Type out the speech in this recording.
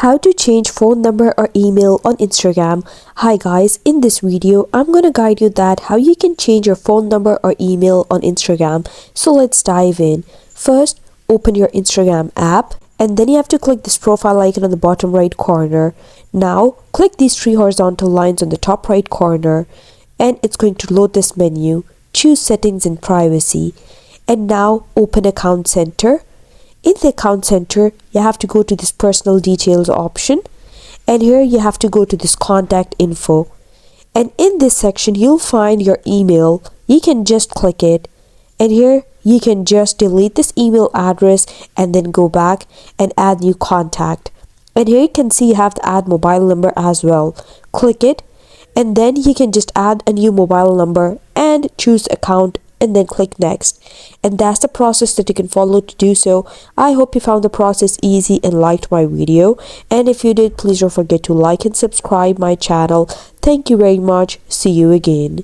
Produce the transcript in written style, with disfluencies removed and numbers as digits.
How to change phone number or email on Instagram. Hi guys, in this video I'm gonna guide you that how you can change your phone number or email on Instagram. So let's dive in. First, open your Instagram app and then you have to click this profile icon on the bottom right corner. Now click these three horizontal lines on the top right corner and it's going to load this menu. Choose settings and privacy and now open account center. In the account center, you have to go to this personal details option and here you have to go to this contact info. And in this section, you'll find your email. You can just click it and here you can just delete this email address and then go back and add new contact. And here you can see you have to add mobile number as well. Click it and then you can just add a new mobile number and choose account and then click next. And that's the process that you can follow to do so. I hope you found the process easy and liked my video. And if you did, please don't forget to like and subscribe my channel. Thank you very much. See you again.